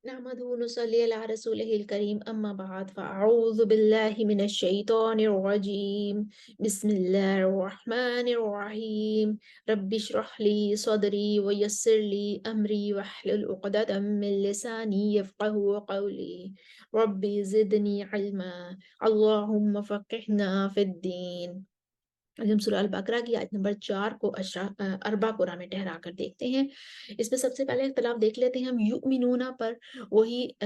نحمده ونصلي على رسوله الكريم أما بعد فأعوذ بالله من الشيطان الرجيم بسم الله الرحمن الرحيم رب اشرح لي صدري ويسر لي أمري واحلل عقدة من لساني يفقه قولي رب زدني علما اللهم فقهنا في الدين. आज हम सूरह अल-बकरा की आयत नंबर 4 को अरबा कुरान में ठहरा कर देखते हैं। इसमें सबसे पहले इख्तिलाफ देख लेते हैं हम युमिनूना पर। वही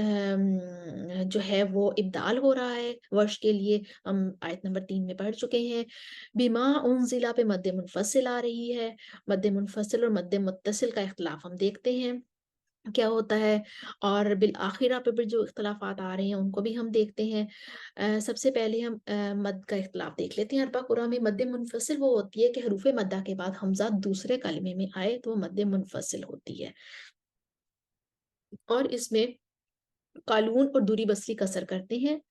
जो है वो इब्दाल हो रहा है वर्ष के लिए। हम आयत नंबर 3 में पढ़ चुके हैं। बिमा उनजिला पे मद्दे मुनफसिल आ रही है। मद्दे मुनफसिल और मद्दे मुत्तसिल का इख्तिलाफ हम देखते हैं क्या होता है, और बिल आखिरा पे भी जो इख्तिलाफात आ रहे हैं उनको भी हम देखते हैं। सबसे पहले हम मद का इख्तिलाफ देख लेते हैं। अरबा कुरान में मद्दे मुनफसिल वो होती है कि हरूफ मद्दा के बाद हमजा दूसरे कलमे में आए तो वो मद्दे मुनफसिल होती है, और इसमें कालून और दूरी बसरी कसर करते हैं,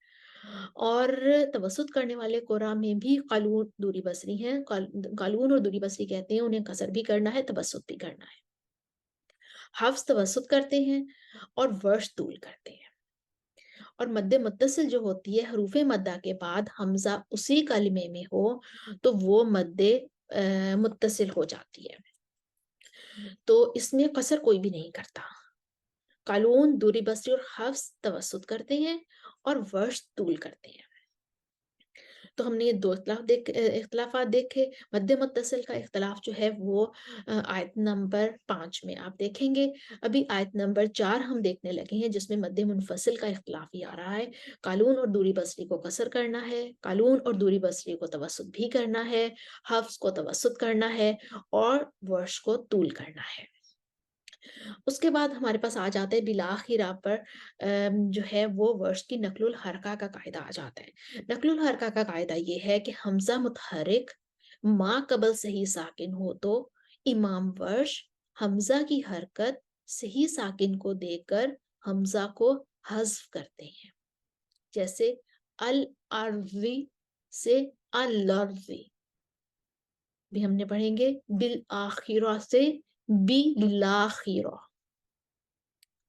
और तवसुत करने वाले कुरान में भी कालून दूरी बसरी हैं। कालून और दूरी बसरी कहते हैं, उन्हें कसर भी करना है, तवसुत भी करना है। हफ्स तवसुत करते हैं और वर्ष तूल करते हैं। और मद्दे मुत्तसिल जो होती है हरूफे मद्दा के बाद हमजा उसी कलमे में हो तो वो मद्दे मुत्तसिल हो जाती है, तो इसमें कसर कोई भी नहीं करता। कालून दूरी बसरी और हफ्स तवसुत करते हैं और वर्ष तूल करते हैं। तो हमने ये दो इख्तलाफात देखे। मद्दे मुत्तसिल का इख्तलाफ जो है वो आयत नंबर 5 में आप देखेंगे। अभी आयत नंबर 4 हम देखने लगे हैं जिसमें मद्दे मुनफसिल का इख्तलाफ ही आ रहा है। कालून और दूरी बसरी को कसर करना है, कालून और दूरी बसरी को तवसुत भी करना है, हफ्स को तवसुत करना है और वर्ष को तूल करना है। उसके बाद हमारे पास आ जाता है बिलाखिरा पर जो है वो वर्ष की नकलुल हरका का कायदा आ जाता है। नकलुल हरका का कायदा ये है कि हमजा मुतहरिक माँ कबल सही साकिन हो तो इमाम वर्ष हमजा की हरकत सही साकिन को देकर हमजा को हज़्फ करते हैं। जैसे अल अर्ज़ी से अल अर्ज़ी भी हमने पढ़ेंगे, बिल आखिरा से बिलाखिरा।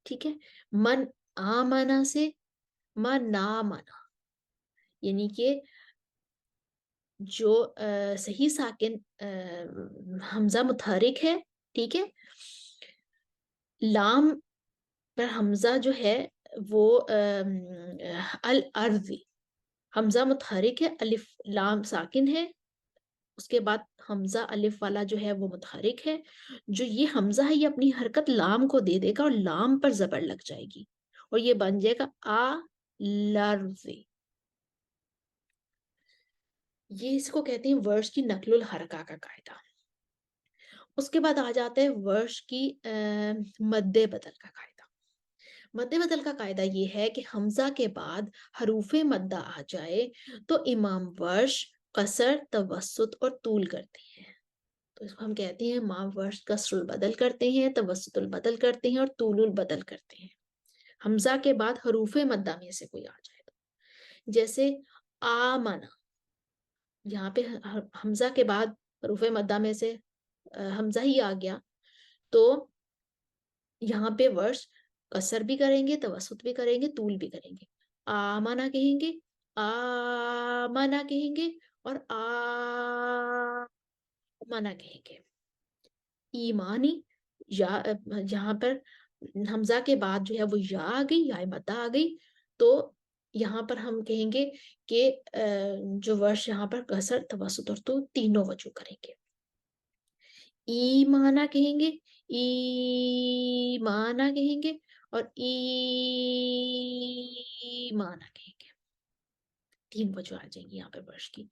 ठीक है। मन आमना से मन नामना, यानी कि जो सही साकिन हमजा मुतहरिक है, ठीक है, लाम पर हमजा जो है वो अल अर्जी, हमजा मुतहरिक है, अलिफ लाम साकिन है, उसके बाद हमजा अलिफ वाला जो है वो मुतहरिक है। जो ये हमजा है ये अपनी हरकत लाम को दे देगा और लाम पर जबर लग जाएगी और ये बन जाएगा आ लर्जी। ये इसको कहते हैं वर्ष की नकलुल हरका का कायदा। उसके बाद आ जाता है वर्ष की मद्दे बदल का कायदा। मद्दे बदल का कायदा ये है कि हमजा के बाद हरूफे मद्दा आ जाए तो इमाम वर्ष कसर तवसुत और तूल करते हैं। तो इसको हम कहते हैं इमाम वर्ष कसरुल बदल करते हैं, तवसुतुल बदल करते हैं और तूलुल बदल करते हैं। हमजा के बाद हरूफे मद्दा में से कोई आ जाए तो, जैसे आमना, यहाँ पे हमजा के बाद हरूफे मद्दा में से हमजा ही आ गया तो यहाँ पे वर्ष कसर भी करेंगे, तवसुत भी करेंगे, तूल भी करेंगे। आमना कहेंगे, आमना कहेंगे और आमना कहेंगे। ईमानी या यहाँ पर हमजा के बाद जो है वो या आ गई, या मद्दा आ गई, तो यहाँ पर हम कहेंगे कि जो वर्ष यहाँ पर कसर तवसुत और तूल तीनों वजू करेंगे। ईमाना कहेंगे, ईमाना कहेंगे और ईमाना कहेंगे। तीन वजह आ जाएंगी यहाँ पे वर्ष की।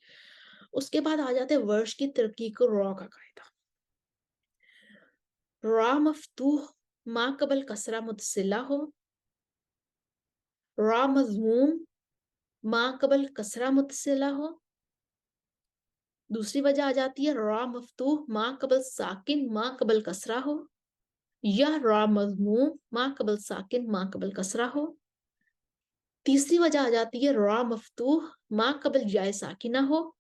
उसके बाद आ जाते हैं वर्ष की तरक्की को रॉ का कायदा। रा मफ्तूह मा कबल कसरा मुतसिला हो, रा मजमूम मा कबल कसरा मुतसिला हो। दूसरी वजह आ जाती है रा मफ्तूह मा कबल साकिन मा कबल कसरा हो, या रा मजमूम मा कबल साकिन मा कबल कसरा हो। तीसरी वजह आ जाती है रा मफ्तूह मा कबल जाए साकिना हो,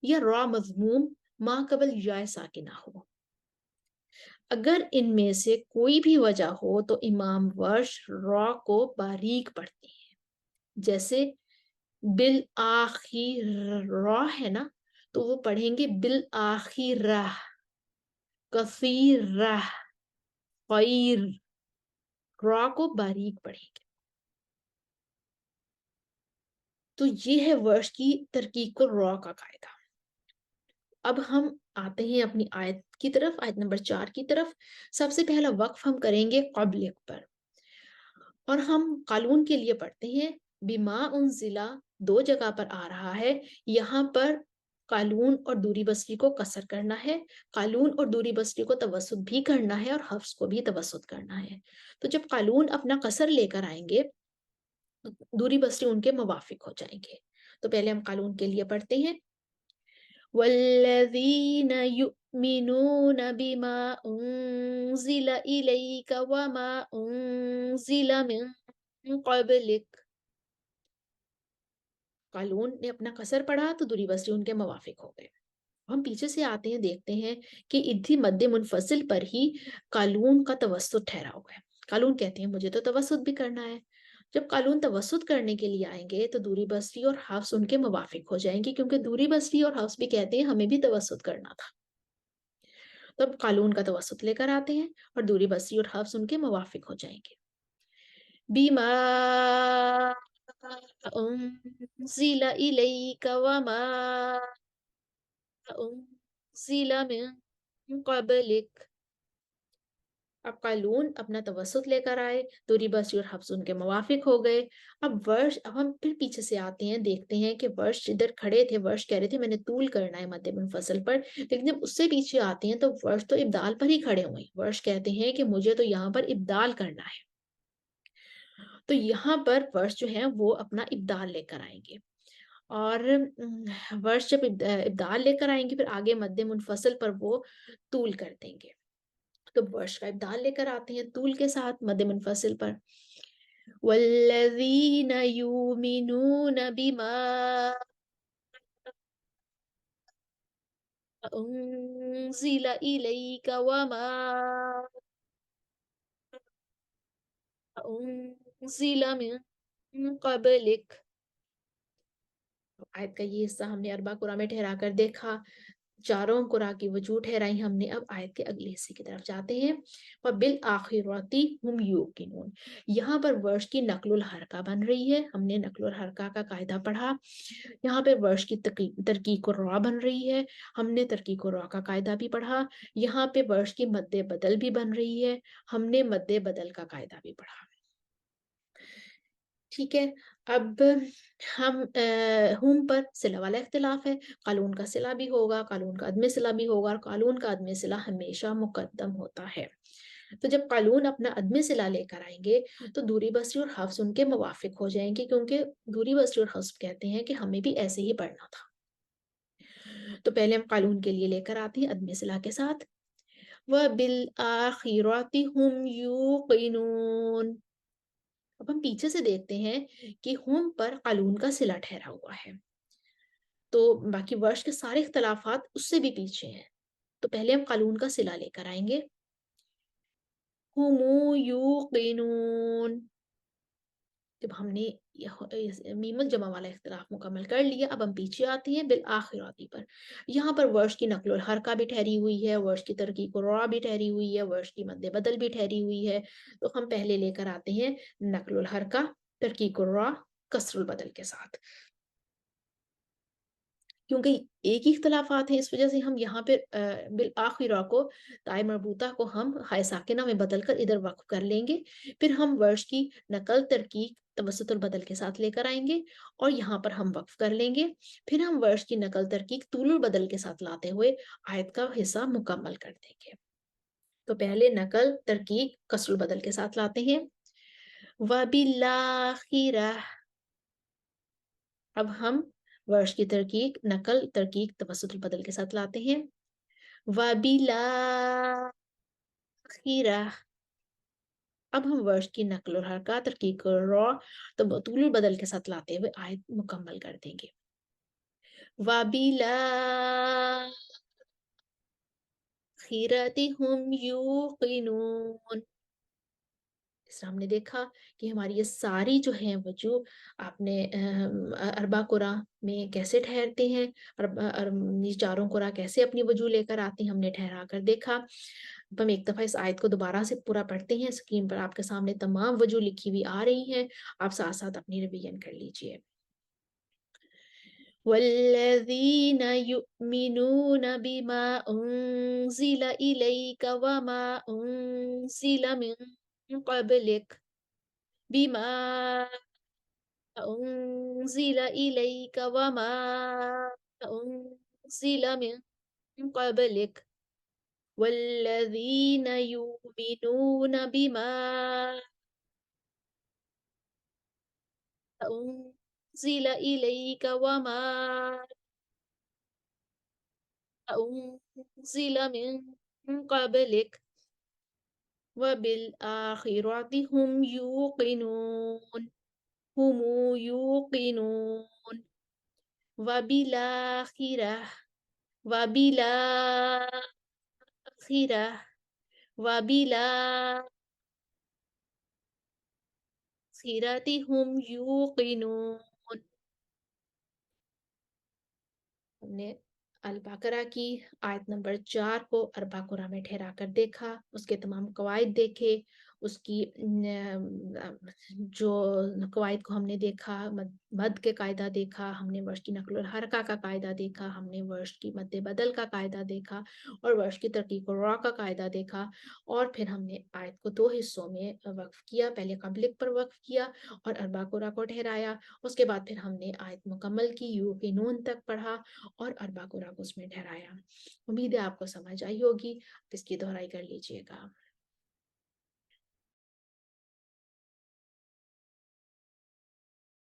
या रा मजमूम मा कबल जाए साकिना हो। अगर इनमें से कोई भी वजह हो तो इमाम वर्ष रॉ को बारीक पढ़ते हैं। जैसे बिल आखिर रॉ है ना, तो वो पढ़ेंगे बिल आखिर, कसीर, खैर, रॉ को बारीक पढ़ेंगे। तो ये है वर्ष की तरकीब को रॉ का कायदा। अब हम आते हैं अपनी आयत की तरफ, आयत नंबर 4 की तरफ। सबसे पहला वक्फ हम करेंगे क़ब्ल पर, और हम कानून के लिए पढ़ते हैं बिमा उनजिला, दो जगह पर आ रहा है। यहाँ पर कालून और दूरी बसरी को कसर करना है, कालून और दूरी बसरी को तवसुत भी करना है, और हफ्स को भी तवसुत करना है। तो जब कालून अपना कसर लेकर आएंगे तो दूरी बसरी उनके मुवाफिक हो जाएंगे। तो पहले हम कालून के लिए पढ़ते हैं वल्लज़ीन युमिनून बिमा उनजिला इलैका वमा उनजिला मिन क़ब्लिक। कालून ने अपना कसर पढ़ा तो दूरी बसरी उनके मुवाफिक हो गए। हम पीछे से आते हैं, देखते हैं कि इद्दी मद्दे मुनफसिल पर ही कालून का तवस्सुत ठहरा हुआ है। कालून कहते हैं मुझे तो तवस्सुत भी करना है। जब कालून तवस्सुत करने के लिए आएंगे तो दूरी बसरी और हफ्स उनके मुवाफिक हो जाएंगे, क्योंकि दूरी बसरी और हफ्स भी कहते हैं हमें भी तवस्सुत करना था। तब कालून का तवस्सुत लेकर आते हैं और दूरी बसरी और हफ्स उनके मुवाफिक हो जाएंगे। बीमा उनजिला इलैका वमा उनजिला मिन क़ब्लिक। अब कालून अपना तवसुत लेकर आए, दूरी बसी और हफ्स उनके मुवाफिक हो गए। अब हम फिर पीछे से आते हैं, देखते हैं कि वर्ष जिधर खड़े थे, वर्ष कह रहे थे मैंने तूल करना है मद्दे मुनफसिल पर, लेकिन जब उससे पीछे आते हैं तो वर्ष तो इब्दाल पर ही खड़े हुए हैं। वर्ष कहते हैं कि मुझे तो यहाँ पर इब्दाल करना है। तो यहाँ पर वर्ष जो है वो अपना इब्दाल लेकर आएंगे, और वर्ष जब इब्दाल लेकर आएंगे फिर आगे मद्दे मुनफसिल पर वो तूल कर देंगे। तो वर्ष का इब्दाल लेकर आते हैं तूल के साथ मद्दे मुनफसिल पर। वल्लज़ीन युमिनून बिमा उनजिला इलैका वमा उनजिला मिन क़ब्लिक। आयत का ये हिस्सा हमने अरबा कुरा में ठहरा कर देखा, चारों कुरा की वजूह ठहराई हमने। अब आयत के अगले हिस्से की तरफ जाते हैं। और बिल आखिरती हुम यूकिनून, यहाँ पर वर्ष की नकलुल हरका बन रही है। हमने नकलुल हरका का कायदा पढ़ा। यहाँ पे वर्ष की तरकीक को रॉ बन रही है। हमने तरकीक को रॉ का कायदा भी पढ़ा। यहाँ पे वर्ष की मद्दे बदल भी बन रही है। हमने मद्दे बदल का कायदा भी पढ़ा। ठीक है। अब हम हुम पर सिला वाला इख्तिलाफ है। कालून का सिला भी होगा, कालून का अदम सिला भी होगा, और कालून का अदम सिला हमेशा मुकद्दम होता है। तो जब कालून अपना अदम सिला लेकर आएंगे तो दूरी बसरी और हफ्स उनके मुवाफिक हो जाएंगे, क्योंकि दूरी बसरी और हफ्स कहते हैं कि हमें भी ऐसे ही पढ़ना था। तो पहले हम कालून के लिए लेकर आते हैं अदम सिला के साथ, व बिल आखिरती हुम यूकिनून। अब हम पीछे से देखते हैं कि हुम पर कालून का सिला ठहरा हुआ है, तो बाकी वर्ष के सारे इख्तलाफात उससे भी पीछे हैं। तो पहले हम कालून का सिला लेकर आएंगे, हुमू यूकिनून। जब हमने मीमुल जमा वाला इख्तिलाफ मुकम्मल कर लिया, अब हम पीछे आते हैं बिल आखिराती पर। यहाँ पर वर्ष की नकल हरका भी ठहरी हुई है, वर्ष की तरकीब रॉ भी ठहरी हुई है, वर्ष की मद्दे बदल भी ठहरी हुई है। तो हम पहले लेकर आते हैं नकल हरका तरकीब रॉ कसरुल बदल के साथ, क्योंकि एक ही इख्तलाफात हैं, इस वजह से हम यहाँ पे बिल आखिरा को ताय मरबूता को हम हाय साकिना में बदल कर इधर वक्फ कर लेंगे। फिर हम वर्ष की नकल तरकीब तवसतुल बदल के साथ लेकर आएंगे और यहाँ पर हम वक्फ कर लेंगे। फिर हम वर्ष की नकल तरकीब तूलुल बदल के साथ लाते हुए आयत का हिस्सा मुकम्मल कर देंगे। तो पहले नकल तरकीब कसरुल बदल के साथ लाते हैं, वबिल्लाखिरा। अब हम वर्ष की तरकीब नकल तरकीब तवसतुल बदल के साथ लाते हैं, वबिला खीरा। अब हम वर्ष की नकल और हरकत तरकीब रॉ तो बतूल बदल के साथ लाते हुए आयत मुकम्मल कर देंगे, वबिला هم يوقنون۔ इस हमने देखा कि हमारी ये सारी जो हैं वजूह आपने अरबा कुरा में कैसे ठहरते हैं, ये चारों कुरा कैसे अपनी वजूह लेकर आती हैं, हमने ठहरा कर देखा। अब हम एक दफ़ा इस आयत को दोबारा से पूरा पढ़ते हैं, स्क्रीन पर आपके सामने तमाम वजूह लिखी हुई आ रही हैं, आप साथ-साथ अपनी रिवीजन कर लीजिए। والذين يؤمنون بما أنزل إليك وما أنزل من قبلك بما أنزل إليك وما أنزل من قبلك والذين يؤمنون بما أنزل إليك وما أنزل من قبلك وبالآخرة هم يوقنون هم يوقنون وبالآخرة وبالآخرة وبالآخرة هم يوقنون۔ हमने अल-बकरा की आयत नंबर 4 को अरबा में ठहरा कर देखा, उसके तमाम कवायद देखे, उसकी जो कवायद को हमने देखा, मद के कायदा देखा, हमने वर्ष की नक़्ल हरका का कायदा देखा, हमने वर्ष की मद्द बदल का कायदा देखा और वर्ष की तरकीब रॉ का कायदा देखा और फिर हमने आयत को 2 हिस्सों में वक़्फ़ किया, पहले क़ब्लिक पर वक़्फ़ किया और अरबा को ठहराया, उसके बाद फिर हमने आयत मुकम्मल की यूक़िनून तक पढ़ा और अरबा को उसमें ठहराया। उम्मीद है आपको समझ आई होगी, इसकी दोहराई कर लीजिएगा।